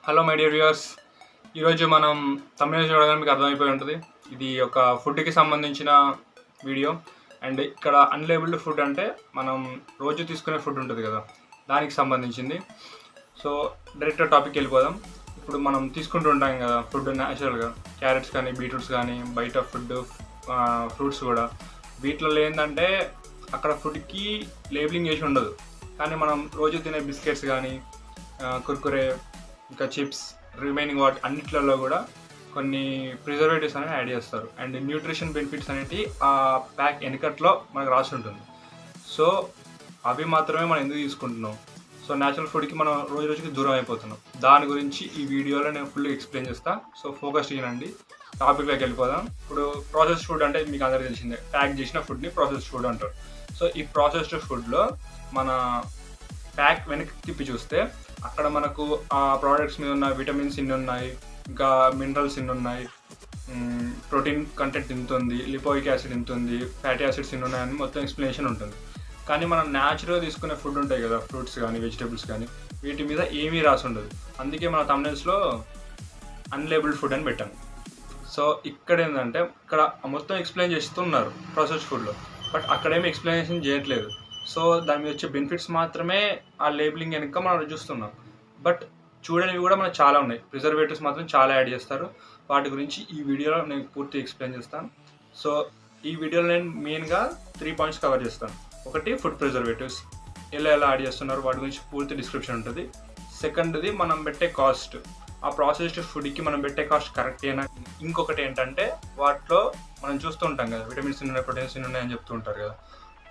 Hello my dear viewers, ఈరోజు మనం తమిళ చూడగానే మీకు అర్థమైపోయి ఉంటుంది. ఇది ఒక ఫుడ్కి సంబంధించిన వీడియో. అండ్ ఇక్కడ అన్లేబుల్డ్ ఫుడ్ అంటే మనం రోజు తీసుకునే ఫుడ్ ఉంటుంది కదా, దానికి సంబంధించింది. సో డైరెక్ట్ టాపిక్ వెళ్ళిపోదాం. ఇప్పుడు మనం తీసుకుంటూ ఉంటాం కదా ఫుడ్ న్యాచురల్గా, క్యారెట్స్ కానీ బీట్రూట్స్ కానీ, బయట ఫుడ్ ఫ్రూట్స్ కూడా. వీటిలో ఏంటంటే అక్కడ ఫుడ్కి లేబులింగ్ చేసి ఉండదు, కానీ మనం రోజు తినే బిస్కెట్స్ కానీ, కుర్కురే, ఇంకా చిప్స్, రిమైనింగ్ వాటి అన్నిట్లలో కూడా కొన్ని ప్రిజర్వేటివ్స్ అనేవి యాడ్ చేస్తారు. అండ్ న్యూట్రిషన్ బెనిఫిట్స్ అనేవి ఆ ప్యాక్ వెనకట్లో మనకు రాసి ఉంటుంది. సో అవి మాత్రమే మనం ఎందుకు తీసుకుంటున్నాం? సో న్యాచురల్ ఫుడ్కి మనం రోజు రోజుకి దూరం అయిపోతున్నాం. దాని గురించి ఈ వీడియోలో నేను ఫుల్గా ఎక్స్ప్లెయిన్ చేస్తాను. సో ఫోకస్ చేయండి, టాపిక్లోకి వెళ్ళిపోదాం. ఇప్పుడు ప్రాసెస్డ్ ఫుడ్ అంటే మీకు అందరికీ తెలిసిందే, ప్యాక్ చేసిన ఫుడ్ని ప్రాసెస్డ్ ఫుడ్ అంటారు. సో ఈ ప్రాసెస్డ్ ఫుడ్లో మన ప్యాక్ వెనక్కి తిప్పి చూస్తే అక్కడ మనకు ఆ ప్రోడక్ట్స్ మీద ఉన్న విటమిన్స్ ఇన్ని ఉన్నాయి, ఇంకా మినరల్స్ ఇన్ని ఉన్నాయి, ప్రోటీన్ కంటెంట్ ఇంత ఉంది, లిపోయిక్ యాసిడ్ ఇంత ఉంది, ఫ్యాటీ యాసిడ్స్ ఇన్ని ఉన్నాయని మొత్తం ఎక్స్ప్లెనేషన్ ఉంటుంది. కానీ మనం న్యాచురల్గా తీసుకునే ఫుడ్ ఉంటాయి కదా, ఫ్రూట్స్ కానీ వెజిటేబుల్స్ కానీ, వీటి మీద ఏమీ రాసి ఉండదు. అందుకే మన థంబ్నెయిల్స్లో అన్లేబుల్డ్ ఫుడ్ అని పెట్టాను. సో ఇక్కడ ఏంటంటే ఇక్కడ మొత్తం ఎక్స్ప్లెయిన్ చేస్తున్నారు ప్రాసెస్డ్ ఫుడ్లో, బట్ అక్కడేమీ ఎక్స్ప్లెనేషన్ చేయట్లేదు. సో దాని మీద వచ్చే బెనిఫిట్స్ మాత్రమే ఆ లేబులింగ్ వెనుక మనం చూస్తున్నాం. బట్ చూడనివి కూడా మనకు చాలా ఉన్నాయి. ప్రిజర్వేటివ్స్ మాత్రం చాలా యాడ్ చేస్తారు. వాటి గురించి ఈ వీడియోలో నేను పూర్తి ఎక్స్ప్లెయిన్ చేస్తాను. సో ఈ వీడియోలో నేను మెయిన్గా 3 పాయింట్స్ కవర్ చేస్తాను. ఒకటి, ఫుడ్ ప్రిజర్వేటివ్స్ ఎలా యాడ్ చేస్తున్నారు వాటి గురించి పూర్తి డిస్క్రిప్షన్ ఉంటుంది. సెకండ్ది, మనం పెట్టే కాస్ట్, ఆ ప్రాసెస్డ్ ఫుడ్కి మనం పెట్టే కాస్ట్ కరెక్టేనా. ఇంకొకటి ఏంటంటే వాటిలో మనం చూస్తూ ఉంటాం కదా, విటమిన్స్ ఉన్నాయి, ప్రోటీన్స్ ఉన్నాయని చెప్తూ ఉంటారు కదా,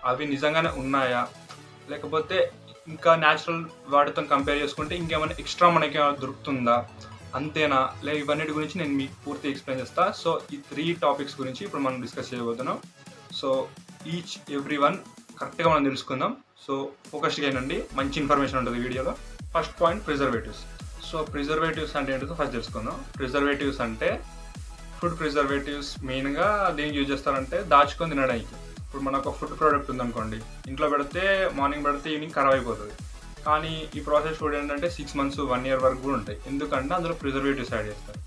అవి నిజంగానే ఉన్నాయా, లేకపోతే ఇంకా న్యాచురల్ వాటితో కంపేర్ చేసుకుంటే ఇంకేమైనా ఎక్స్ట్రా మనకి దొరుకుతుందా, అంతేనా, ఇవన్నిటి గురించి నేను మీకు పూర్తి ఎక్స్ప్లెయిన్ చేస్తాను. సో ఈ 3 టాపిక్స్ గురించి ఇప్పుడు మనం డిస్కస్ చేయబోతున్నాం. సో ఈచ్ ఎవ్రీ వన్ కరెక్ట్గా మనం తెలుసుకుందాం. సో ఫోకస్డ్గా అయినండి, మంచి ఇన్ఫర్మేషన్ ఉంటుంది వీడియోలో. First point, preservatives. So preservatives అంటే ఏంటో ఫస్ట్ తెలుసుకుందాం. ప్రిజర్వేటివ్స్ అంటే ఫుడ్ ప్రిజర్వేటివ్స్ మెయిన్గా దేనికి యూజ్ చేస్తారంటే దాచుకొని తినడానికి. ఇప్పుడు మనకు ఒక ఫుడ్ ప్రోడక్ట్ ఉందనుకోండి, ఇంట్లో పెడితే మార్నింగ్ పెడితే ఈవినింగ్ ఖరాబ్ అయిపోతుంది. కానీ ఈ ప్రాసెస్ ఫుడ్ ఏంటంటే 6 months 1 year వరకు కూడా ఉంటాయి. ఎందుకంటే అందులో ప్రిజర్వేటివ్స్ యాడ్ చేస్తారు.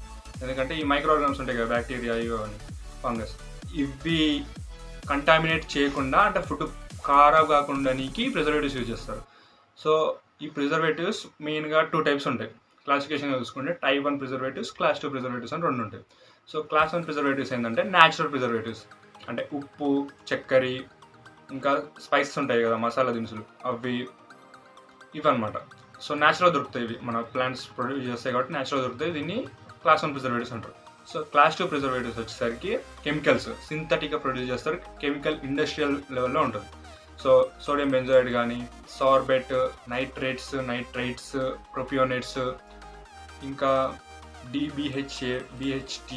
ఎందుకంటే ఈ మైక్రో ఆర్గానిజమ్స్ ఉంటాయి కదా, బ్యాక్టీరియా, ఇవన్నీ ఫంగస్, ఇవి కంటామినేట్ చేయకుండా, అంటే ఫుడ్ ఖరాబ్ కాకుండా నీకు ప్రిజర్వేటివ్స్ యూజ్ చేస్తారు. సో ఈ ప్రిజర్వేటివ్స్ మెయిన్గా 2 types ఉంటాయి. క్లాసిఫికేషన్ చూసుకుంటే Type 1 ప్రిజర్వేటివ్స్, Class 2 ప్రిజర్వేటివ్స్ అని 2 ఉంటాయి. సో Class 1 ప్రిజర్వేటివ్స్ ఏంటంటే న్యాచురల్ ప్రిజర్వేటివ్స్, అంటే ఉప్పు, చక్కెర, ఇంకా స్పైసెస్ ఉంటాయి కదా, మసాలా దినుసులు, అవి ఇవన్నమాట. సో న్యాచురల్ దొరుకుతాయి, ఇవి మన ప్లాంట్స్ ప్రొడ్యూస్ చేస్తాయి కాబట్టి న్యాచురల్ దొరుకుతాయి. దీన్ని Class 1 ప్రిజర్వేటివ్స్ అంటారు. సో Class 2 ప్రిజర్వేటివ్స్ వచ్చేసరికి కెమికల్స్, సింథటిక్గా ప్రొడ్యూస్ చేస్తారు, కెమికల్ ఇండస్ట్రియల్ లెవెల్లో ఉంటుంది. సో సోడియం బెంజోయిడ్ కానీ, సార్బెట్, నైట్రైట్స్, ప్రొపియోనేట్స్, ఇంకా DBHA, BHT,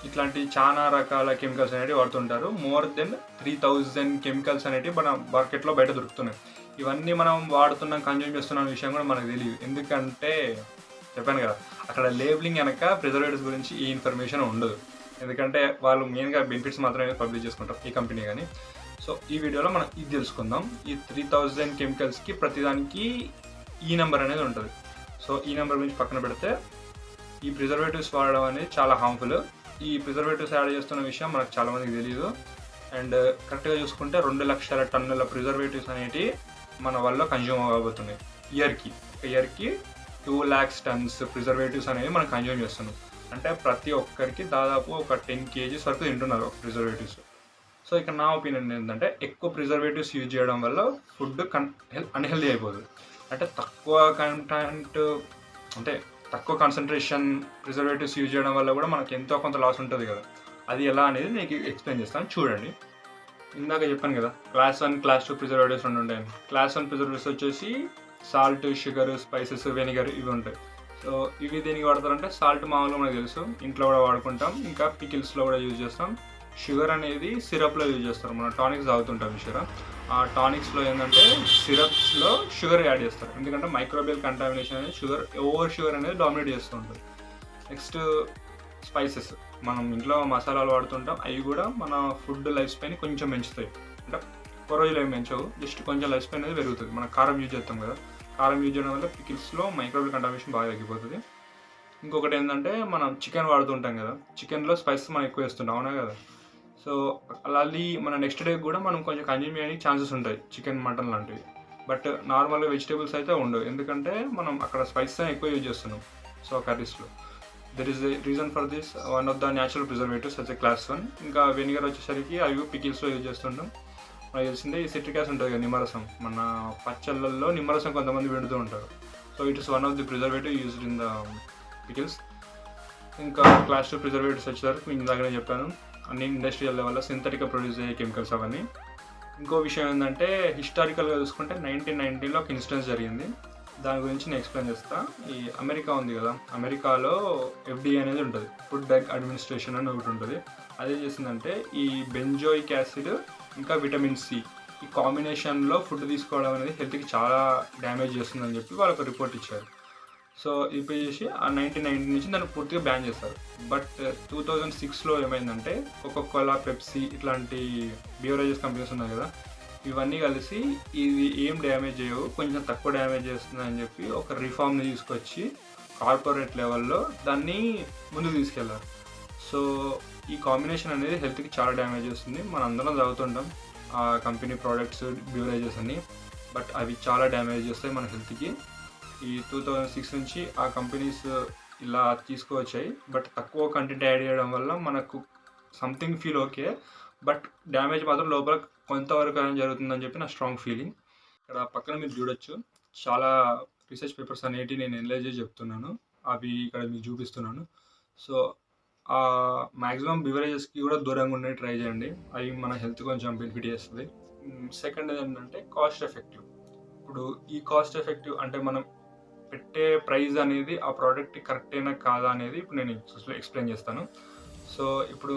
ఇట్లాంటి చాలా రకాల కెమికల్స్ అనేవి వాడుతుంటారు. మోర్ దెన్ 3000 కెమికల్స్ అనేవి మన మార్కెట్లో బయట దొరుకుతున్నాయి. ఇవన్నీ మనం వాడుతున్నాం, కన్జ్యూమ్ చేస్తున్న విషయం కూడా మనకు తెలియదు. ఎందుకంటే చెప్పాను కదా, అక్కడ లేబులింగ్ వెనక ప్రిజర్వేటివ్స్ గురించి ఈ ఇన్ఫర్మేషన్ ఉండదు. ఎందుకంటే వాళ్ళు మెయిన్గా బెనిఫిట్స్ మాత్రమే పబ్లిష్ చేసుకుంటారు, ఈ కంపెనీ కానీ. సో ఈ వీడియోలో మనం ఇది తెలుసుకుందాం. ఈ 3000 కెమికల్స్కి ప్రతిదానికి ఈ నెంబర్ అనేది ఉంటుంది. సో ఈ నెంబర్ గురించి పక్కన పెడితే, ఈ ప్రిజర్వేటివ్స్ వాడడం అనేది చాలా హార్మ్ఫుల్. ఈ ప్రిజర్వేటివ్స్ యాడ్ చేస్తున్న విషయం మనకు చాలామందికి తెలియదు. అండ్ కరెక్ట్గా చూసుకుంటే 2 లక్షల టన్నుల ప్రిజర్వేటివ్స్ అనేవి మన వల్ల కన్జ్యూమ్ అవ్వబోతున్నాయి. ఇయర్కి 2 lakhs tons ప్రిజర్వేటివ్స్ అనేవి మనం కన్జ్యూమ్ చేస్తున్నాం. అంటే ప్రతి ఒక్కరికి దాదాపు ఒక 10 kgs వరకు తింటున్నారు ప్రిజర్వేటివ్స్. సో ఇక్కడ నా ఒపీనియన్ ఏంటంటే, ఎక్కువ ప్రిజర్వేటివ్స్ యూజ్ చేయడం వల్ల ఫుడ్ అన్హెల్దీ అయిపోతుంది. అంటే తక్కువ కాన్సన్ట్రేషన్ ప్రిజర్వేటివ్స్ యూజ్ చేయడం వల్ల కూడా మనకి ఎంతో కొంత లాస్ ఉంటుంది కదా. అది ఎలా అనేది నేను ఎక్స్ప్లెయిన్ చేస్తాను, చూడండి. ఇందాక చెప్పాను కదా, Class 1, Class 2 ప్రిజర్వేటివ్స్ 2 ఉంటాయని. Class 1 ప్రిజర్వేటివ్స్ వచ్చేసి సాల్ట్, షుగర్, స్పైసెస్, వెనిగర్, ఇవి ఉంటాయి. సో ఇవి దేనికి వాడతారంటే, సాల్ట్ మామూలుగా మనకు తెలుసు, ఇంట్లో కూడా వాడుకుంటాం, ఇంకా పికిల్స్లో కూడా యూజ్ చేస్తాం. షుగర్ అనేది సిరప్లో యూజ్ చేస్తారు, మనం టానిక్స్ తాగుతుంటాం చూసారా, ఆ టానిక్స్లో ఏంటంటే సిరప్స్లో షుగర్ యాడ్ చేస్తారు. ఎందుకంటే మైక్రోబియల్ కంటామినేషన్ అనేది ఓవర్ షుగర్ అనేది డామినేట్ చేస్తూ ఉంటుంది. నెక్స్ట్ స్పైసెస్, మనం ఇంట్లో మసాలాలు వాడుతుంటాం, అవి కూడా మన ఫుడ్ లైఫ్ స్పాన్ కొంచెం పెంచుతాయి. అంటే ఒక రోజులో ఏం పెంచవు, జస్ట్ కొంచెం లైఫ్ స్పాన్ అనేది పెరుగుతుంది. మనం కారం యూజ్ చేస్తాం కదా, కారం యూజ్ చేయడం వల్ల పికిల్స్లో మైక్రోబియల్ కంటామినేషన్ బాగా తగ్గిపోతుంది. ఇంకొకటి ఏంటంటే మనం చికెన్ వాడుతుంటాం కదా, చికెన్లో స్పైసెస్ మనం ఎక్కువ వేస్తుంటాం, అవునా కదా. సో అలాంటి మన నెక్స్ట్ డే కూడా మనం కొంచెం కన్జ్యూమ్ చేయడానికి ఛాన్సెస్ ఉంటాయి చికెన్, మటన్ లాంటివి. బట్ నార్మల్గా వెజిటేబుల్స్ అయితే ఉండవు, ఎందుకంటే మనం అక్కడ స్పైసెస్ ఎక్కువ యూజ్ చేస్తున్నాం. సో కర్రీస్లో there is a reason for this. One of the natural preservatives as a class 1. ఇంకా వెనిగర్ వచ్చేసరికి అవి పికిల్స్లో యూజ్ చేస్తుంటాం. మనకు తెలిసిందే ఈ సిట్రిక్ యాసిడ్ ఉంటుంది కదా, నిమ్మరసం. మన పచ్చళ్ళల్లో నిమ్మరసం కొంతమంది పెడుతూ ఉంటారు. So it is one of the preservative used in the pickles. ఇంకా క్లాస్ 2 ప్రిజర్వేటివ్స్ వచ్చేసరికి నేను ఇందాకనే చెప్పాను, అన్ని ఇండస్ట్రియల్ లెవెల్లో సింథటిక్గా ప్రొడ్యూస్ అయ్యే కెమికల్స్ అవన్నీ. ఇంకో విషయం ఏంటంటే హిస్టారికల్గా చూసుకుంటే 1990లో ఒక ఇన్సిడెంట్ జరిగింది, దాని గురించి నేను ఎక్స్ప్లెయిన్ చేస్తా. ఈ అమెరికా ఉంది కదా, అమెరికాలో FDA అనేది ఉంటుంది, ఫుడ్ డ్రగ్ అడ్మినిస్ట్రేషన్ అని ఒకటి ఉంటుంది. అదే చేసిందంటే ఈ బెంజోయిక్ యాసిడ్ ఇంకా విటమిన్ C ఈ కాంబినేషన్లో ఫుడ్ తీసుకోవడం అనేది హెల్త్కి చాలా డ్యామేజ్ చేస్తుందని చెప్పి వాళ్ళకు రిపోర్ట్ ఇచ్చారు. సో ఇప్పుడు చేసి ఆ 1990 నుంచి దాన్ని పూర్తిగా బ్యాన్ చేస్తారు. బట్ 2006లో ఏమైందంటే కోకోకోలా, పెప్సీ ఇట్లాంటి బివరేజెస్ కంపెనీస్ ఉన్నాయి కదా, ఇవన్నీ కలిసి ఇది ఏం డ్యామేజ్ చేయవు, కొంచెం తక్కువ డ్యామేజ్ చేస్తుందని చెప్పి ఒక రిఫార్మ్ని తీసుకొచ్చి కార్పొరేట్ లెవెల్లో దాన్ని ముందుకు తీసుకెళ్లారు. సో ఈ కాంబినేషన్ అనేది హెల్త్కి చాలా డ్యామేజ్ చేస్తుంది. మనం అందరం తాగుతుంటాం ఆ కంపెనీ ప్రోడక్ట్స్, బివరేజెస్ అన్నీ, బట్ అవి చాలా డ్యామేజ్ చేస్తాయి మన హెల్త్కి. ఈ 2006 నుంచి ఆ కంపెనీస్ ఇలా తీసుకువచ్చాయి, బట్ తక్కువ కంటెంట్ యాడ్ చేయడం వల్ల మనకు something feel okay, but damage మాత్రం లోపల కొంతవరకు ఏం జరుగుతుందని చెప్పి నా స్ట్రాంగ్ ఫీలింగ్. ఇక్కడ పక్కన మీరు చూడొచ్చు, చాలా రీసెర్చ్ పేపర్స్ అనేవి నేను ఎనలైజ్ చేసి చెప్తున్నాను, అవి ఇక్కడ మీకు చూపిస్తున్నాను. సో మ్యాక్సిమం బివరేజెస్కి కూడా దూరంగా ఉండే ట్రై చేయండి, అవి మన హెల్త్ కొంచెం బెనిఫిట్ చేస్తుంది. సెకండ్ ఏంటంటే కాస్ట్ ఎఫెక్టివ్. ఇప్పుడు ఈ కాస్ట్ ఎఫెక్టివ్ అంటే మనం పెట్టే ప్రైస్ అనేది ఆ ప్రోడక్ట్ కరెక్ట్ అయినా కాదా అనేది ఇప్పుడు నేను ఎక్స్ప్లెయిన్ చేస్తాను. సో ఇప్పుడు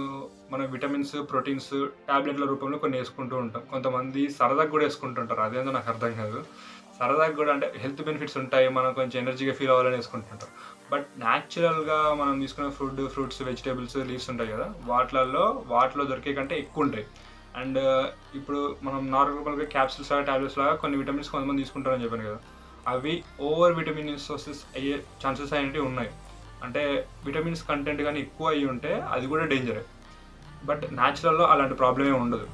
మనం విటమిన్స్, ప్రోటీన్స్ ట్యాబ్లెట్ల రూపంలో కొన్ని వేసుకుంటూ ఉంటాం, కొంతమంది సరదాగా కూడా వేసుకుంటుంటారు, అదేందో నాకు అర్థం కాదు. సరదాగా కూడా అంటే హెల్త్ బెనిఫిట్స్ ఉంటాయి, మనం కొంచెం ఎనర్జీగా ఫీల్ అవ్వాలని వేసుకుంటుంటారు. బట్ న్యాచురల్గా మనం తీసుకునే ఫ్రూట్స్, వెజిటేబుల్స్, లీవ్స్ ఉంటాయి కదా, వాటిలో దొరికే కంటే ఎక్కువ ఉంటాయి. అండ్ ఇప్పుడు మనం నార్మల్గా క్యాప్సిల్స్ లాగా, ట్యాబ్లెట్స్ లాగా కొన్ని విటమిన్స్ కొంతమంది తీసుకుంటారని చెప్పాను కదా, అవి ఓవర్ విటమిన్సోసిస్ అయ్యే ఛాన్సెస్ అనేవి ఉన్నాయి. అంటే విటమిన్స్ కంటెంట్ కానీ ఎక్కువ అయ్యి ఉంటే అది కూడా డేంజరే. బట్ న్యాచురల్లో అలాంటి ప్రాబ్లమే ఉండదు,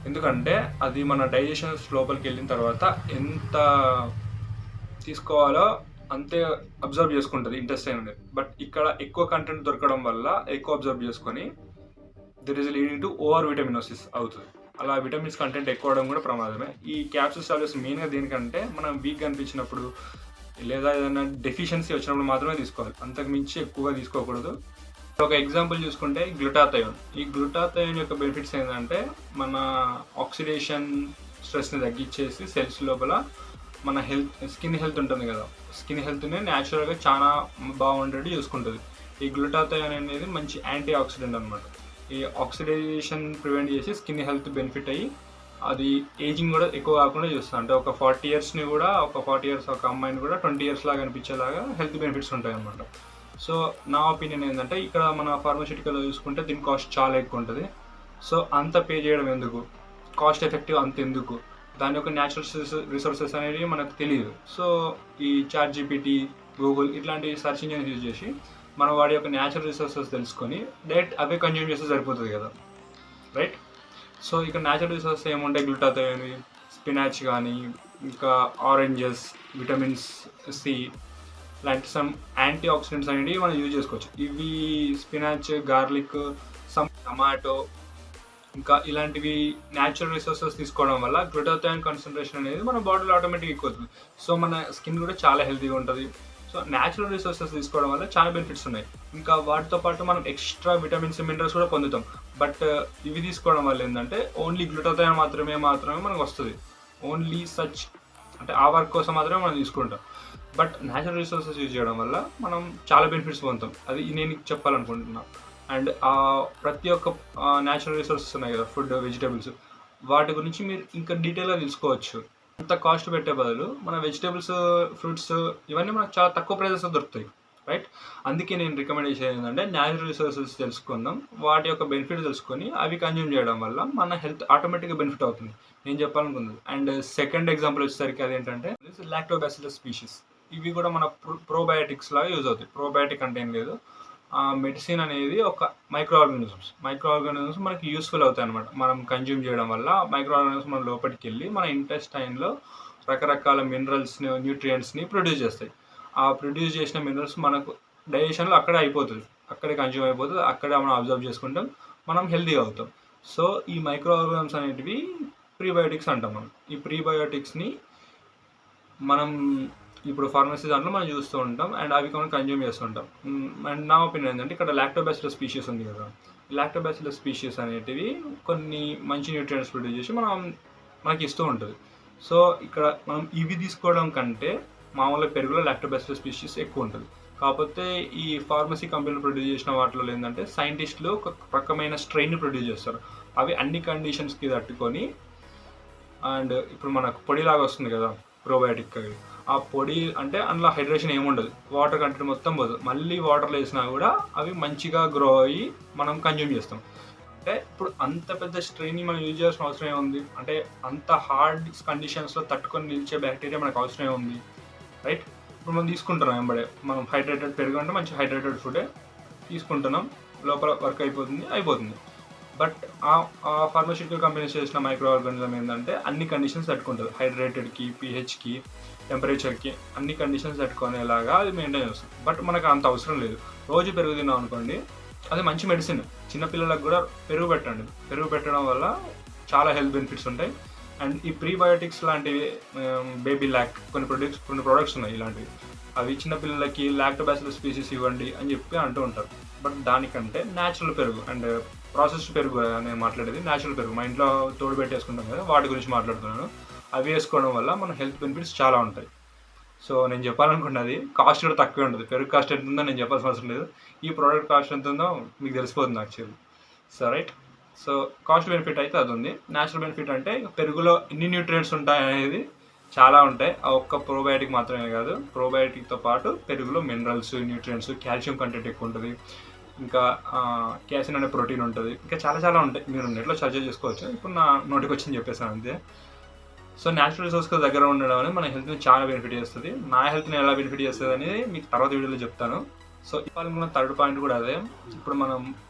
ఎందుకంటే అది మన డైజెషన్స్ లోపలికి వెళ్ళిన తర్వాత ఎంత తీసుకోవాలో అంతే అబ్జర్వ్ చేసుకుంటుంది ఇంటెస్టైన్ అనేది. బట్ ఇక్కడ ఎక్కువ కంటెంట్ దొరకడం వల్ల ఎక్కువ అబ్జర్వ్ చేసుకొని there is leading to over vitaminosis అవుతుంది. అలా విటమిన్స్ కంటెంట్ ఎక్కువ అవడం కూడా ప్రమాదమే. ఈ క్యాప్సూల్స్ టాబ్లెట్స్ మెయిన్గా దేనికంటే మనం వీక్ అనిపించినప్పుడు లేదా ఏదైనా డెఫిషియన్సీ వచ్చినప్పుడు మాత్రమే తీసుకోవాలి, అంతకు మించి ఎక్కువగా తీసుకోకూడదు. ఒక ఎగ్జాంపుల్ చూసుకుంటే గ్లూటాథయోన్. ఈ గ్లూటాథయోన్ యొక్క బెనిఫిట్స్ ఏంటంటే మన ఆక్సిడేషన్ స్ట్రెస్ని తగ్గించేసి సెల్స్ లోపల మన స్కిన్ హెల్త్ ఉంటుంది కదా, స్కిన్ హెల్త్ని న్యాచురల్గా చాలా బాగుండేది చూసుకుంటుంది. ఈ గ్లూటాథయోన్ అనేది మంచి యాంటీ ఆక్సిడెంట్ అనమాట. ఈ ఆక్సిడైజేషన్ ప్రివెంట్ చేసి స్కిన్ హెల్త్ బెనిఫిట్ అయ్యి అది ఏజింగ్ కూడా ఎక్కువ కాకుండా చూస్తుంది. అంటే ఒక 40 ఇయర్స్ని కూడా, ఒక 40 ఇయర్స్ ఒక అమ్మాయిని కూడా 20 ఇయర్స్ లాగా అనిపించేలాగా హెల్త్ బెనిఫిట్స్ ఉంటాయి అన్నమాట. సో నా ఒపీనియన్ ఏంటంటే ఇక్కడ మన ఫార్మాస్యూటికల్ చూసుకుంటే దీని కాస్ట్ చాలా ఎక్కువ ఉంటుంది. సో అంత పే చేయడం ఎందుకు, కాస్ట్ ఎఫెక్టివ్ అంత ఎందుకు, దాని యొక్క న్యాచురల్ రిసోర్సెస్ అనేవి మనకు తెలియదు. సో ఈ ChatGPT, గూగుల్ ఇట్లాంటి సర్చ్ ఇంజిన్స్ యూజ్ చేసి మనం వాడి యొక్క న్యాచురల్ రిసోర్సెస్ తెలుసుకొని డైరెక్ట్ అవే కన్జ్యూమ్ చేస్తే సరిపోతుంది కదా, రైట్. సో ఇక్కడ న్యాచురల్ రిసోర్సెస్ ఏముంటాయి, గ్లూటాథయోన్, స్పినాచ్ కానీ, ఇంకా ఆరెంజెస్, విటమిన్స్ C లాంటి సమ్ యాంటీ ఆక్సిడెంట్స్ అనేవి మనం యూజ్ చేసుకోవచ్చు. ఇవి స్పినాచ్, గార్లిక్, టమాటో ఇంకా ఇలాంటివి న్యాచురల్ రిసోర్సెస్ తీసుకోవడం వల్ల గ్లూటాథయోన్ కాన్సన్ట్రేషన్ అనేది మన బాడీలో ఆటోమేటిక్గా ఎక్కువ అవుతుంది. సో మన స్కిన్ కూడా చాలా హెల్తీగా ఉంటుంది. సో న్యాచురల్ రిసోర్సెస్ తీసుకోవడం వల్ల చాలా బెనిఫిట్స్ ఉన్నాయి. ఇంకా వాటితో పాటు మనం ఎక్స్ట్రా విటమిన్స్, మినరల్స్ కూడా పొందుతాం. బట్ ఇవి తీసుకోవడం వల్ల ఏంటంటే ఓన్లీ గ్లూటాథయోన్ మాత్రమే మనకు వస్తుంది, ఓన్లీ సచ్ అంటే ఆ వర్క్ కోసం మాత్రమే మనం తీసుకుంటాం. బట్ న్యాచురల్ రిసోర్సెస్ యూజ్ చేయడం వల్ల మనం చాలా బెనిఫిట్స్ పొందుతాం, అది నేను చెప్పాలనుకుంటున్నాను. అండ్ ప్రతి ఒక్క న్యాచురల్ రిసోర్సెస్ ఉన్నాయి కదా, ఫుడ్, వెజిటేబుల్స్, వాటి గురించి మీరు ఇంకా డీటెయిల్గా తెలుసుకోవచ్చు. అంత కాస్ట్ పెట్టే బదులు మన వెజిటేబుల్స్, ఫ్రూట్స్ ఇవన్నీ మనకు చాలా తక్కువ ప్రైజెస్లో దొరుకుతాయి, రైట్. అందుకే నేను రికమెండ్ చేసేది ఏంటంటే న్యాచురల్ రిసోర్సెస్ తెలుసుకుందాం, వాటి యొక్క బెనిఫిట్ తెలుసుకొని అవి కన్జ్యూమ్ చేయడం వల్ల మన హెల్త్ ఆటోమేటిక్గా బెనిఫిట్ అవుతుంది, నేను చెప్పాలనుకున్నది. అండ్ సెకండ్ ఎగ్జాంపుల్ వచ్చేసరికి అదేంటంటే లాక్టోబాసిల్లస్ స్పీషీస్. ఇవి కూడా మన ప్రోబయాటిక్స్ లాగా యూజ్ అవుతాయి. ప్రోబయాటిక్ అంటే ఏం లేదు, మెడిసిన్ అనేది ఒక మైక్రో ఆర్గానిజమ్స్ మనకి యూస్ఫుల్ అవుతాయి అనమాట. మనం కన్జ్యూమ్ చేయడం వల్ల మైక్రో ఆర్గానిజమ్స్ మన లోపలికి వెళ్ళి మన ఇంటెస్టైన్లో రకరకాల మినరల్స్ని, న్యూట్రియంట్స్ని ప్రొడ్యూస్ చేస్తాయి. ఆ ప్రొడ్యూస్ చేసిన మినరల్స్ మనకు డైజెషన్లో అక్కడే అయిపోతుంది, అక్కడే కన్జ్యూమ్ అయిపోతుంది, అక్కడే మనం అబ్జర్వ్ చేసుకుంటాం, మనం హెల్తీగా అవుతాం. సో ఈ మైక్రో ఆర్గానిజమ్స్ అనేటివి ప్రీబయోటిక్స్ అంటాం మనం. ఈ ప్రీబయోటిక్స్ని మనం ఇప్పుడు ఫార్మసీ దాంట్లో మనం చూస్తూ ఉంటాం అండ్ అవి మనం కన్జ్యూమ్ చేస్తుంటాం. అండ్ నా ఒపీనియన్ ఏంటంటే ఇక్కడ లాక్టోబాసిల్లస్ స్పీషీస్ ఉంది కదా, లాక్టోబాసిల్లస్ స్పీషీస్ అనేటివి కొన్ని మంచి న్యూట్రియంట్స్ ప్రొడ్యూస్ చేసి మనకి ఇస్తూ ఉంటుంది. సో ఇక్కడ మనం ఇవి తీసుకోవడం కంటే మామూలుగా పెరుగులో లాక్టోబాసిల్లస్ స్పీషీస్ ఎక్కువ ఉంటుంది. కాకపోతే ఈ ఫార్మసీ కంపెనీలు ప్రొడ్యూస్ చేసిన వాటిలో ఏంటంటే సైంటిస్టులు ఒక రకమైన స్ట్రెయిన్ ప్రొడ్యూస్ చేస్తారు. అవి అన్ని కండిషన్స్కి తట్టుకొని, అండ్ ఇప్పుడు మనకు పొడిలాగా వస్తుంది కదా ప్రోబయాటిక్, ఆ పొడి అంటే అందులో హైడ్రేషన్ ఏముండదు, వాటర్ కంటెంట్ మొత్తం పోదు, మళ్ళీ వాటర్లో వేసినా కూడా అవి మంచిగా గ్రో అయ్యి మనం కన్జ్యూమ్ చేస్తాం. అంటే ఇప్పుడు అంత పెద్ద స్ట్రెయిన్ని మనం యూజ్ చేయాల్సిన అవసరం ఏముంది, అంటే అంత హార్డ్ కండిషన్స్లో తట్టుకొని నిలిచే బ్యాక్టీరియా మనకు అవసరం ఏముంది, రైట్? ఇప్పుడు మనం తీసుకుంటున్నాం వెంబడే, మనం హైడ్రేటెడ్ పెరుగు అంటే మంచి హైడ్రేటెడ్ ఫుడే తీసుకుంటున్నాం, లోపల వర్క్ అయిపోతుంది. బట్ ఆ ఫార్మాస్యూటికల్ కంపెనీస్ చేసిన మైక్రో ఆర్గానిజం ఏంటంటే అన్ని కండిషన్స్ తట్టుకుంటుంది, హైడ్రేటెడ్కి, పీహెచ్కి, టెంపరేచర్కి, అన్ని కండిషన్స్ తట్టుకునేలాగా అది మెయింటైన్ చేస్తుంది. బట్ మనకు అంత అవసరం లేదు. రోజు పెరుగు తిన్నాం అనుకోండి, అది మంచి మెడిసిన్. చిన్నపిల్లలకు కూడా పెరుగు పెట్టండి, పెరుగు పెట్టడం వల్ల చాలా హెల్త్ బెనిఫిట్స్ ఉంటాయి. అండ్ ఈ ప్రీబయోటిక్స్ లాంటివి, బేబీ ల్యాక్, కొన్ని ప్రొడక్ట్స్ ఉన్నాయి ఇలాంటివి, అవి చిన్నపిల్లలకి లాక్టోబాసిల్లస్ స్పీసీస్ ఇవ్వండి అని చెప్పి అంటూ ఉంటారు. బట్ దానికంటే న్యాచురల్ పెరుగు అండ్ ప్రాసెస్డ్ పెరుగు నేను మాట్లాడేది, న్యాచురల్ పెరుగు మా ఇంట్లో తోడు పెట్టేసుకుంటాం కదా, వాటి గురించి మాట్లాడుతున్నాను. అవి వేసుకోవడం వల్ల మన హెల్త్ బెనిఫిట్స్ చాలా ఉంటాయి. సో నేను చెప్పాలనుకున్నది, కాస్ట్ కూడా తక్కువే ఉంటుంది. పెరుగు కాస్ట్ ఎంత ఉందో నేను చెప్పాల్సిన అవసరం లేదు, ఈ ప్రోడక్ట్ కాస్ట్ ఎంత ఉందో మీకు తెలిసిపోతుంది actually. So right, so cost benefit అయితే అది ఉంది. న్యాచురల్ బెనిఫిట్ అంటే పెరుగులో ఎన్ని న్యూట్రియంట్స్ ఉంటాయి అనేది చాలా ఉంటాయి. ఆ ఒక్క ప్రోబయాటిక్ మాత్రమే కాదు, ప్రోబయాటిక్తో పాటు పెరుగులో మినరల్స్, న్యూట్రియంట్స్, కాల్షియం కంటెంట్ ఎక్కువ ఉంటుంది, ఇంకా క్యాసిన్ అనే ప్రోటీన్ ఉంటుంది, ఇంకా చాలా ఉంటాయి. మీరు నెట్లో సర్చ్ చేసుకోవచ్చు. ఇప్పుడు నా నోటికి వచ్చింది చెప్పేసాను అంతే. సో న్యాచురల్ రిసోర్స్కి దగ్గర ఉండడం అనేది మన హెల్త్ని చాలా బెనిఫిట్ చేస్తుంది. నా హెల్త్ని ఎలా బెనిఫిట్ చేస్తుంది అనేది మీకు తర్వాత వీడియోలో చెప్తాను. సో ఇవాళ థర్డ్ పాయింట్ కూడా అదే. ఇప్పుడు మనం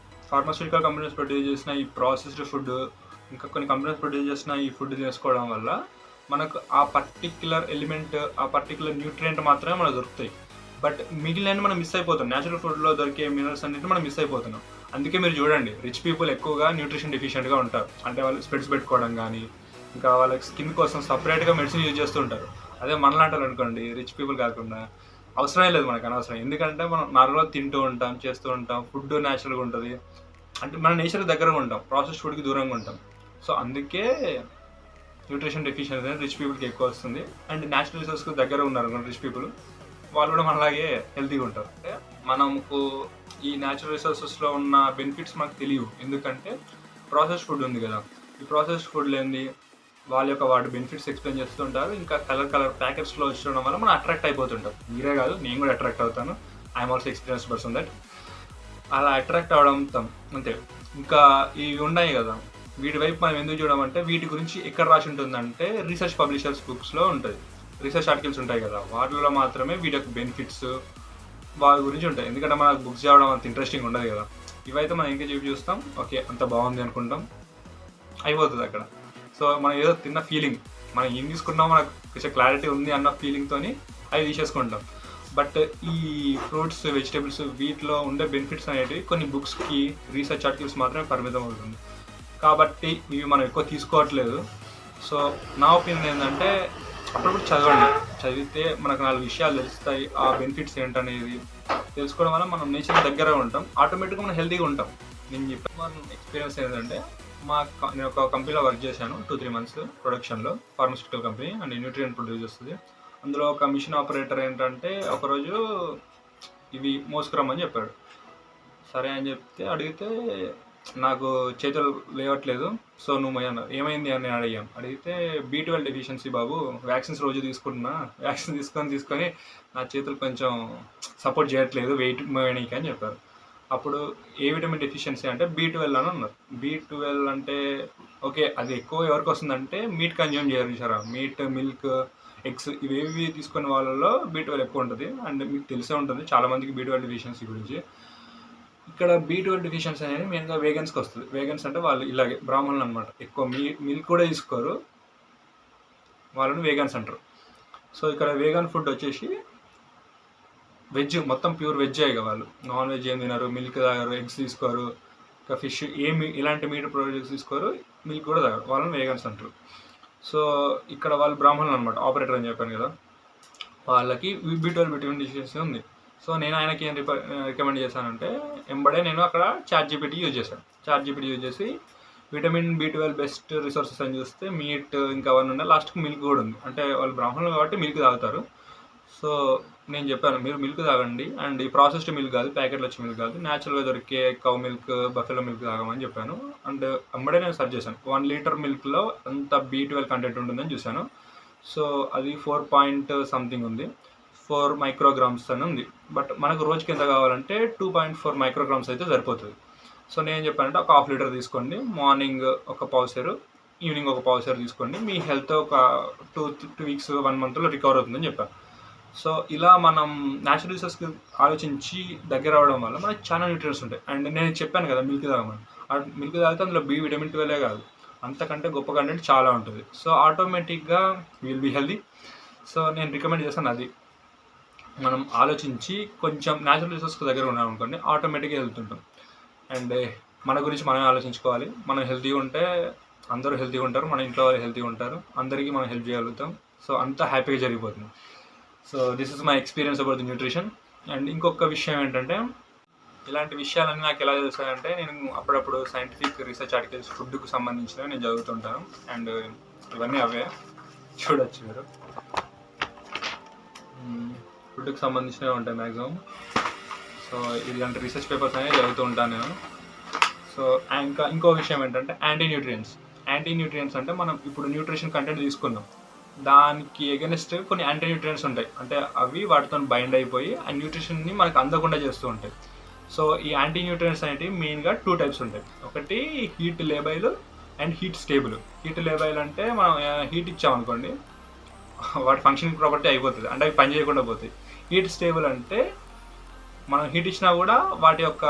ఫార్మాస్యూటికల్ కంపెనీస్ ప్రొడ్యూస్ చేసిన ఈ ప్రాసెస్డ్ ఫుడ్, ఇంకా కొన్ని కంపెనీస్ ప్రొడ్యూస్ చేసిన ఈ ఫుడ్ తీసుకోవడం వల్ల మనకు ఆ పర్టిక్యులర్ ఎలిమెంట్, ఆ పర్టిక్యులర్ న్యూట్రియంట్ మాత్రమే మనకు దొరుకుతాయి. బట్ మిగిలిన మనం మిస్ అయిపోతాం. న్యాచురల్ ఫుడ్లో దొరికే మినరల్స్ అన్నింటినీ మనం మిస్ అయిపోతున్నాం. అందుకే మీరు చూడండి, రిచ్ పీపుల్ ఎక్కువగా న్యూట్రిషన్ డెఫిషియెంట్గా ఉంటారు. అంటే వాళ్ళు స్పెట్స్ పెట్టుకోవడం కానీ, ఇంకా వాళ్ళకి స్కిన్ కోసం సపరేట్గా మెడిసిన్ యూజ్ చేస్తూ ఉంటారు. అదే మనలాంటారు అనుకోండి, రిచ్ పీపుల్ కాకుండా, అవసరమే లేదు మనకు, అనవసరం. ఎందుకంటే మనం నార్మల్గా తింటూ ఉంటాం, చేస్తూ ఉంటాం, ఫుడ్ న్యాచురల్గా ఉంటుంది, అంటే మన నేచర్కి దగ్గరగా ఉంటాం, ప్రాసెస్ ఫుడ్కి దూరంగా ఉంటాం. సో అందుకే న్యూట్రిషన్ డెఫిషియన్సీ అనేది రిచ్ పీపుల్కి ఎక్కువ వస్తుంది. అండ్ న్యాచురల్ రిసోర్స్కి దగ్గర ఉన్నారు అనుకోండి రిచ్ పీపుల్, వాళ్ళు కూడా మనలాగే హెల్తీగా ఉంటారు. అంటే మనకు ఈ న్యాచురల్ రిసోర్సెస్లో ఉన్న బెనిఫిట్స్ మనకు తెలియవు, ఎందుకంటే ప్రాసెస్ ఫుడ్ ఉంది కదా. ఈ ప్రాసెస్ ఫుడ్లో ఏంది, వాళ్ళ యొక్క వాటి బెనిఫిట్స్ ఎక్స్ప్లెయిన్ చేస్తుంటారు. ఇంకా కలర్ ప్యాకెట్స్లో వచ్చడం వల్ల మనం అట్రాక్ట్ అయిపోతుంటాం. మీరే కాదు, నేను కూడా అట్రాక్ట్ అవుతాను. I'm also experience person that. అలా అట్రాక్ట్ అవడం అంతే. ఇంకా ఇవి ఉన్నాయి కదా, వీటి వైపు మనం ఎందుకు చూడమంటే, వీటి గురించి ఎక్కడ రాసి ఉంటుందంటే రీసెర్చ్ పబ్లిషర్స్ బుక్స్లో ఉంటుంది, రీసెర్చ్ ఆర్టికల్స్ ఉంటాయి కదా, వాటిలో మాత్రమే వీటి యొక్క బెనిఫిట్స్ వాళ్ళ గురించి ఉంటాయి. ఎందుకంటే మనకు బుక్స్ చదవడం అంత ఇంట్రెస్టింగ్ ఉండదు కదా. ఇవైతే మనం ఇంకా చూస్తాం, ఓకే అంత బాగుంది అనుకుంటాం, అయిపోతుంది అక్కడ. సో మనం ఏదో తిన్న ఫీలింగ్, మనం ఏం తీసుకున్నాం మనకు కొంచెం క్లారిటీ ఉంది అన్న ఫీలింగ్తో అవి తీసేసుకుంటాం. బట్ ఈ ఫ్రూట్స్, వెజిటేబుల్స్, వీటిలో ఉండే బెనిఫిట్స్ అనేవి కొన్ని బుక్స్కి, రీసెర్చ్ ఆర్టికల్స్ మాత్రమే పరిమితం అవుతుంది. కాబట్టి ఇవి మనం ఎక్కువ తీసుకోవట్లేదు. సో నా ఒపీనియన్ ఏంటంటే, అప్పుడప్పుడు చదివితే మనకు 4 విషయాలు తెలుస్తాయి. ఆ బెనిఫిట్స్ ఏంటనేది తెలుసుకోవడం వల్ల మనం నేచర్ దగ్గర ఉంటాం, ఆటోమేటిక్గా మనం హెల్తీగా ఉంటాం. నేను చెప్పిన ఎక్స్పీరియన్స్ ఏంటంటే, నేను ఒక కంపెనీలో వర్క్ చేశాను 2-3 months ప్రొడక్షన్లో, pharmaceutical company and nutrient produce చేస్తుంది. అందులో ఒక మిషన్ ఆపరేటర్ ఏంటంటే, ఒకరోజు ఇవి మోసుకురమ్మని చెప్పాడు. సరే అని చెప్తే, అడిగితే నాకు చేతులు లేవట్లేదు, సో నువ్వు ఏమైంది అని అడిగితే B12 డెఫిషియన్సీ బాబు, వ్యాక్సిన్స్ రోజు తీసుకుంటున్నా, వ్యాక్సిన్ తీసుకొని నా చేతులు కొంచెం సపోర్ట్ చేయట్లేదు వెయిట్ మోయడానికి అని చెప్పారు. అప్పుడు ఏ విటమిన్ డెఫిషియన్సీ అంటే B12 అని అన్నారు. B12 అంటే ఓకే, అది ఎక్కువ ఎవరికి వస్తుందంటే మీట్ కన్జ్యూమ్ చేయరు, మీట్, మిల్క్, ఎగ్స్ ఇవేవి తీసుకునే వాళ్ళలో B12 ఎక్కువ ఉంటుంది. అండ్ మీకు తెలిసే ఉంటుంది చాలామందికి B12 డెఫిషియన్సీ గురించి. ఇక్కడ B12 డెఫిషియన్సీ అనేది మెయిన్గా వేగన్స్కి వస్తుంది. వేగన్స్ అంటే వాళ్ళు ఇలాగే బ్రాహ్మణులు అనమాట, ఎక్కువ మిల్క్ కూడా తీసుకోరు, వాళ్ళని వేగన్స్ అంటారు. సో ఇక్కడ వేగన్ ఫుడ్ వచ్చేసి వెజ్, మొత్తం ప్యూర్ వెజ్ ఇక వాళ్ళు నాన్ వెజ్ ఏం తినరు, మిల్క్ తాగరు, ఎగ్స్ తీసుకోరు, ఇంకా ఫిష్ ఏమి ఇలాంటి మీట్ ప్రొడ్యూస్ తీసుకోరు, మిల్క్ కూడా తాగరు, వాళ్ళని వేగన్స్ అంటారు. సో ఇక్కడ వాళ్ళు బ్రాహ్మణులు అనమాట, ఆపరేటర్ అని చెప్పాను కదా, వాళ్ళకి B12 విటమిన్ డెఫిషియన్సీ ఉంది. సో నేను ఆయనకి ఏం రికమెండ్ చేశానంటే ఎంబడే నేను అక్కడ ChatGPT యూజ్ చేశాను. ChatGPT యూజ్ చేసి విటమిన్ B12 బెస్ట్ రిసోర్సెస్ అని చూస్తే మీట్ ఇంకా అవన్నీ ఉన్నాయి, లాస్ట్కి మిల్క్ కూడా ఉంది. అంటే వాళ్ళు బ్రాహ్మణులు కాబట్టి మిల్క్ తాగుతారు. సో నేను చెప్పాను మీరు మిల్క్ తాగండి, అండ్ ఈ ప్రాసెస్డ్ మిల్క్ కాదు, ప్యాకెట్లో వచ్చే మిల్క్ కాదు, న్యాచురల్గా దొరికే కౌ మిల్క్, బఫెలో మిల్క్ తాగమని చెప్పాను. అండ్ వెంబడే నేను సర్చ్ చేశాను 1 లీటర్ మిల్క్లో ఎంత B12 కంటెంట్ ఉంటుందని చూశాను. సో అది 4 సంథింగ్ ఉంది, 4 మైక్రోగ్రామ్స్ అని ఉంది. బట్ మనకు రోజుకి ఎంత కావాలంటే 2.4 మైక్రోగ్రామ్స్ అయితే సరిపోతుంది. సో నేను చెప్పానంటే ఒక ½ లీటర్ తీసుకోండి, మార్నింగ్ ఒక పావుసేరు, ఈవినింగ్ ఒక పావుసేరు తీసుకోండి, మీ హెల్త్ ఒక 2 వీక్స్ 1 మంత్లో రికవర్ అవుతుందని చెప్పాను. సో ఇలా మనం న్యాచురల్ రిసోర్స్కి ఆలోచించి దగ్గర అవడం వల్ల మనకి చాలా న్యూట్రియన్స్ ఉంటాయి. అండ్ నేను చెప్పాను కదా మిల్క్ తాగమని, ఆ మిల్క్ తాగితే అందులో విటమిన్ B12 కాదు, అంతకంటే గొప్ప కంటెంట్ చాలా ఉంటుంది. సో ఆటోమేటిక్గా విల్ బీ హెల్దీ. సో నేను రికమెండ్ చేస్తాను అది, మనం ఆలోచించి కొంచెం న్యాచురల్ రిసోర్స్కి దగ్గర ఉన్నాం అనుకోండి, ఆటోమేటిక్గా హెల్త్ ఉంటుంది. అండ్ మన గురించి మనమే ఆలోచించుకోవాలి. మనం హెల్తీగా ఉంటే అందరూ హెల్తీగా ఉంటారు, మన ఇంట్లో వాళ్ళు హెల్తీగా ఉంటారు, అందరికీ మనం హెల్ప్ చేయగలుగుతాం. సో అంతా హ్యాపీగా జరిగిపోతుంది. So this is my experience about the nutrition. And ఇంకొక విషయం ఏంటంటే, ఇలాంటి విషయాలన్నీ నాకు ఎలా తెలుస్తాయంటే నేను అప్పుడప్పుడు సైంటిఫిక్ రీసెర్చ్ ఆర్టికల్స్ ఫుడ్కు సంబంధించినవి నేను చదువుతుంటాను. అండ్ ఇవన్నీ అవే చూడొచ్చు మీరు, ఫుడ్కి సంబంధించినవి ఉంటాయి మ్యాక్సిమం. సో ఇలాంటి రీసెర్చ్ పేపర్స్ అనేవి చదువుతూ ఉంటాను నేను. సో ఇంకా ఇంకో విషయం ఏంటంటే యాంటీ న్యూట్రియంట్స్ అంటే మనం ఇప్పుడు న్యూట్రిషన్ కంటెంట్ తీసుకున్నాం, దానికి ఎగెనిస్ట్ కొన్ని యాంటీ న్యూట్రియంట్స్ ఉంటాయి. అంటే అవి వాటితో బైండ్ అయిపోయి ఆ న్యూట్రిషన్ని మనకు అందకుండా చేస్తూ ఉంటాయి. సో ఈ యాంటీ న్యూట్రియంట్స్ అనేవి మెయిన్గా 2 టైప్స్ ఉంటాయి. ఒకటి heat labile and heat stable. Heat labile అంటే మనం హీట్ ఇచ్చామనుకోండి వాటి ఫంక్షనింగ్ ప్రాపర్టీ అయిపోతుంది, అంటే అవి పని చేయకుండా పోతాయి. హీట్ స్టేబుల్ అంటే మనం హీట్ ఇచ్చినా కూడా వాటి యొక్క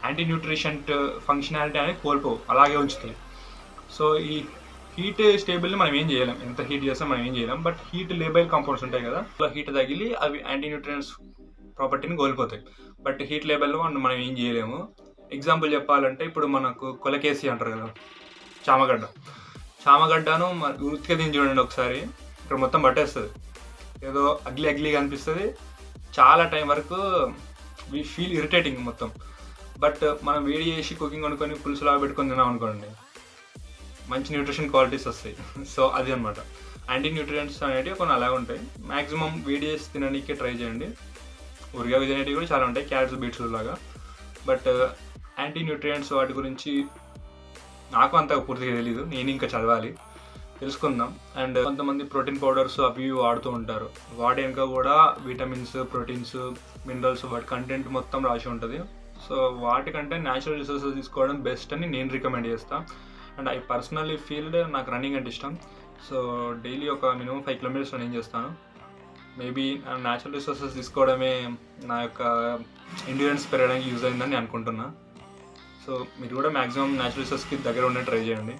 యాంటీ న్యూట్రిషంట్ ఫంక్షనాలిటీ అనేది కోల్పోవు, అలాగే ఉంచుతాయి. సో ఈ హీట్ స్టేబుల్ని మనం ఏం చేయలేం, ఎంత హీట్ చేస్తే మనం ఏం చేయలేం. బట్ హీట్ లేబైల్ కాంపౌండ్స్ ఉంటాయి కదా, హీట్ తగిలి అవి యాంటీ న్యూట్రియంట్స్ ప్రాపర్టీని కోల్పోతాయి. బట్ హీట్ లేబైల్లో మనం ఏం చేయలేము. ఎగ్జాంపుల్ చెప్పాలంటే ఇప్పుడు మనకు కొలకేసి అంటారు కదా, చామగడ్డను ఉతికి తిని చూడండి ఒకసారి, ఇక్కడ మొత్తం పట్టేస్తుంది, ఏదో అగ్లీగా అనిపిస్తుంది, చాలా టైం వరకు వి ఫీల్ ఇరిటేటింగ్ మొత్తం. బట్ మనం వేడి చేసి కుకింగ్ వండుకొని పులుసులా పెట్టుకొని తిన్నాం అనుకోండి, మంచి న్యూట్రిషన్ క్వాలిటీస్ వస్తాయి. సో అది అనమాట, యాంటీ న్యూట్రియంట్స్ అనేవి కొన్ని అలాగే ఉంటాయి. మ్యాక్సిమం వేడి చేసి తినడానికి ట్రై చేయండి. ఉరిగా తినేటివి కూడా చాలా ఉంటాయి, క్యారెట్స్ బీట్స్ లాగా. బట్ యాంటీ న్యూట్రియంట్స్ వాటి గురించి నాకు అంత పూర్తిగా తెలీదు, నేను ఇంకా చదవాలి, తెలుసుకుందాం. అండ్ కొంతమంది ప్రోటీన్ పౌడర్స్ అవి వాడుతూ ఉంటారు, వాటి వెనుక కూడా విటమిన్స్, ప్రోటీన్స్, మినరల్స్, వాటి కంటెంట్ మొత్తం రాసి ఉంటుంది. సో వాటికంటే న్యాచురల్ రిసోర్సెస్ తీసుకోవడం బెస్ట్ అని నేను రికమెండ్ చేస్తాను. అండ్ ఐ పర్సనల్లీ ఫీల్డ్ నాకు రన్నింగ్ అంటే ఇష్టం. సో డైలీ ఒక మినిమం 5 కిలోమీటర్స్ రన్నింగ్ చేస్తాను. మేబీ న్యాచురల్ రిసోర్సెస్ తీసుకోవడమే నా యొక్క ఎండ్యూరెన్స్ పెరగడానికి యూజ్ అయిందని అనుకుంటున్నా. సో మీరు కూడా మ్యాక్సిమం న్యాచురల్ రిసోర్స్కి దగ్గర ఉండే ట్రై చేయండి.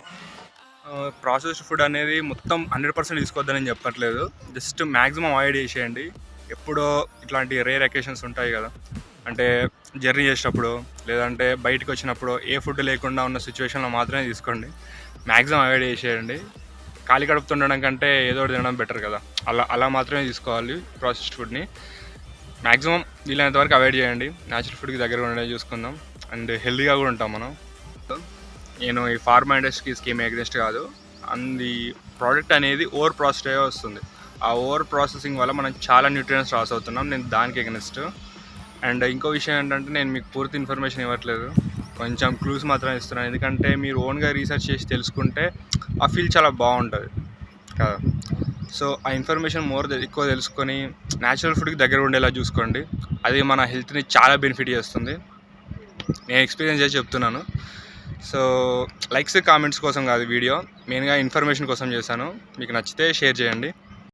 ప్రాసెస్డ్ ఫుడ్ అనేది మొత్తం 100% తీసుకోవద్దని చెప్పట్లేదు, జస్ట్ మ్యాక్సిమం అవాయిడ్ చేసేయండి. ఎప్పుడో ఇట్లాంటి రేర్ అకేషన్స్ ఉంటాయి కదా, అంటే జర్నీ చేసేటప్పుడు లేదంటే బయటకు వచ్చినప్పుడు ఏ ఫుడ్ లేకుండా ఉన్న సిచ్యువేషన్లో మాత్రమే తీసుకోండి, మ్యాక్సిమం అవాయిడ్ చేసేయండి. ఖాళీ కడుపుతూ ఉండడం కంటే ఏదో ఒకటి తినడం బెటర్ కదా, అలా మాత్రమే తీసుకోవాలి ప్రాసెస్డ్ ఫుడ్ని. మ్యాక్సిమం వీలైనంత వరకు అవాయిడ్ చేయండి, న్యాచురల్ ఫుడ్కి దగ్గర ఉండడం చూసుకుందాం, అండ్ హెల్తీగా కూడా ఉంటాం మనం. నేను ఈ ఫార్మా ఇండస్ట్రీకి స్కీమ్ ఎగ్నెస్ట్ కాదు, అండ్ ఈ ప్రోడక్ట్ అనేది ఓవర్ ప్రాసెస్డ్ అయ్యే వస్తుంది. ఆ ఓవర్ ప్రాసెసింగ్ వల్ల మనం చాలా న్యూట్రియంట్స్ లాస్ అవుతున్నాం, నేను దానికి ఎగ్నెస్ట్. అండ్ ఇంకో విషయం ఏంటంటే నేను మీకు పూర్తి ఇన్ఫర్మేషన్ ఇవ్వట్లేదు, కొంచెం క్లూస్ మాత్రం ఇస్తున్నాను. ఎందుకంటే మీరు ఓన్గా రీసెర్చ్ చేసి తెలుసుకుంటే ఆ ఫీల్ చాలా బాగుంటుంది కదా. సో ఆ ఇన్ఫర్మేషన్ ఎక్కువ తెలుసుకొని న్యాచురల్ ఫుడ్కి దగ్గర ఉండేలా చూసుకోండి, అది మన హెల్త్ని చాలా బెనిఫిట్ చేస్తుంది. నేను ఎక్స్పీరియన్స్ చేసి చెప్తున్నాను. సో లైక్స్ కామెంట్స్ కోసం కాదు వీడియో, మెయిన్గా ఇన్ఫర్మేషన్ కోసం చేశాను. మీకు నచ్చితే షేర్ చేయండి.